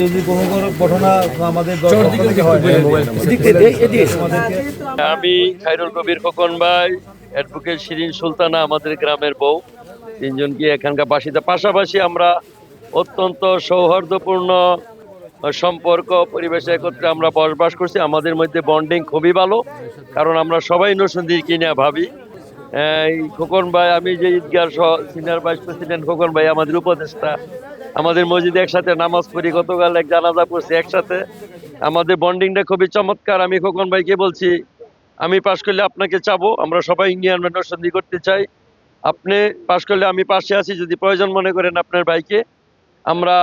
যদি কোনো ঘটনা আমাদের আমি খায়রুল কবির খোকন ভাই, অ্যাডভোকেট শিরিন সুলতানা আমাদের গ্রামের বউ, তিনজনকে এখানকার বাসিন্দা। পাশাপাশি আমরা অত্যন্ত সৌহার্দ্যপূর্ণ সম্পর্ক পরিবেশে একত্রে আমরা বসবাস করছি। আমাদের মধ্যে বন্ডিং খুবই ভালো, কারণ আমরা সবাই নরসিংদীর কিনা ভাবি। এই খোকন ভাই, আমি যে ঈদগার সিনিয়র ভাইস প্রেসিডেন্ট খোকন ভাই আমাদের উপদেষ্টা, আমাদের মসজিদে একসাথে নামাজ পড়ি, গতকাল এক জানাজা পড়ছি একসাথে। আমাদের বন্ডিংটা খুবই চমৎকার। আমি খোকন ভাইকে বলছি, আমি পাশ করলে আপনাকে চাবো, আমরা সবাই ইউনিয়ন নরসিংদী করতে চাই। আপনি পাশ করলে আমি পাশে আছি, যদি প্রয়োজন মনে করেন আপনার ভাইকে। আমরা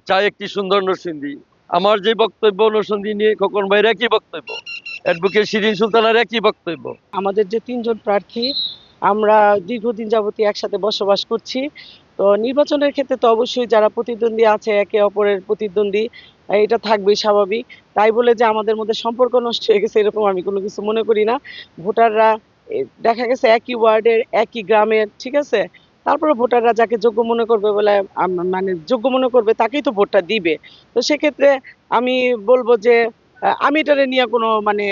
চাই একটি সুন্দর নরসিংদী। আমার যে বক্তব্য নরসিংদী নিয়ে খোকন ভাইয়ের একই বক্তব্য, অ্যাডভোকেট শিরিন সুলতানার একই বক্তব্য। আমাদের যে তিনজন প্রার্থী, আমরা দীর্ঘদিন যাবতীয় একসাথে বসবাস করছি। তো নির্বাচনের ক্ষেত্রে তো অবশ্যই যারা প্রতিদ্বন্দ্বী আছে একে অপরের প্রতিদ্বন্দ্বী, এটা থাকবেই স্বাভাবিক। তাই বলে যে আমাদের মধ্যে সম্পর্ক নষ্ট হয়ে গেছে এরকম আমি কোনো কিছু মনে করি না। ভোটাররা দেখা গেছে একই ওয়ার্ডের একই গ্রামের, ঠিক আছে, তারপরে ভোটাররা যাকে যোগ্য মনে করবে বলে মানে যোগ্য মনে করবে তাকেই তো ভোটটা দিবে। তো সেক্ষেত্রে আমি বলবো যে আমি এটা নিয়ে কোনো মানে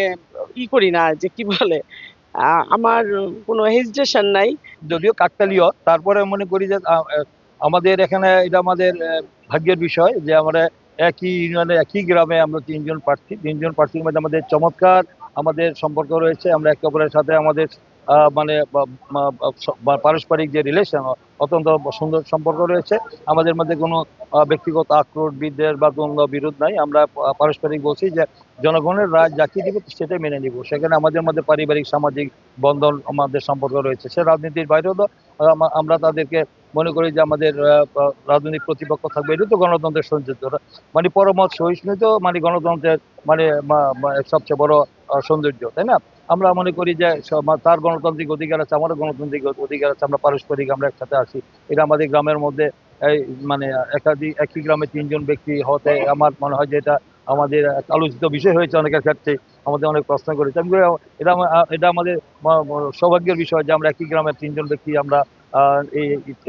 করি না, যে কি বলে, আমার কোনো হেজিটেশন নাই। যদিও কাকতালীয়, তারপরে মনে করি যে আমাদের এখানে এটা আমাদের ভাগ্যের বিষয় যে আমরা একই ইউনিয়নে একই গ্রামে আমরা তিনজন প্রার্থীর মধ্যে আমাদের চমৎকার আমাদের সম্পর্ক রয়েছে। আমরা একে অপরের সাথে আমাদের মানে পারস্পরিক যে রিলেশন, অত্যন্ত সুন্দর সম্পর্ক রয়েছে। আমাদের মধ্যে কোনো ব্যক্তিগত আক্রোশ, বিদ্বেষ বা দ্বন্দ্ব বিরোধ নাই। আমরা পারস্পরিক বলছি যে জনগণের রায় যাকে দিবে সেটাই মেনে নিব। সেখানে আমাদের মধ্যে পারিবারিক সামাজিক বন্ধন আমাদের সম্পর্ক রয়েছে। সে রাজনীতির বাইরেও তো আমরা তাদেরকে মনে করি যে আমাদের রাজনৈতিক প্রতিপক্ষ থাকবে। এটা তো গণতন্ত্রের সৌন্দর্য, মানে পরমত সহিষ্ণুতা, মানে গণতন্ত্রের মানে সবচেয়ে বড় সৌন্দর্য, তাই না? আমরা মনে করি যে তার গণতান্ত্রিক অধিকার আছে, আমারও গণতান্ত্রিক অধিকার আছে। আমরা পারস্পরিক আমরা একসাথে আসি। এটা আমাদের গ্রামের মধ্যে এই মানে একই গ্রামে তিনজন ব্যক্তি হতে আমার মনে হয় যে এটা আমাদের আলোচিত বিষয় হয়েছে অনেকের ক্ষেত্রে, আমাদের অনেক প্রশ্ন করেছে। এটা আমাদের সৌভাগ্যের বিষয় যে আমরা একই গ্রামের তিনজন ব্যক্তি আমরা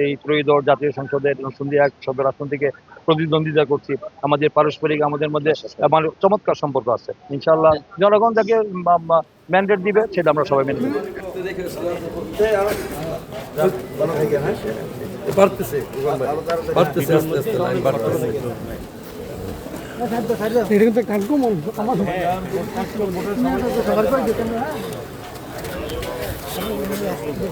এই ত্রয়োদশ জাতীয় সংসদের নরসিংদী ১ সদর আসন থেকে প্রতিদ্বন্দ্বিতা করছি। আমাদের পারস্পরিক আমাদের মধ্যে মানে চমৎকার সম্পর্ক আছে। ইনশাআল্লাহ জনগণ যাকে ম্যান্ডেট দিবে সেটা আমরা সবাই মেনে নেব।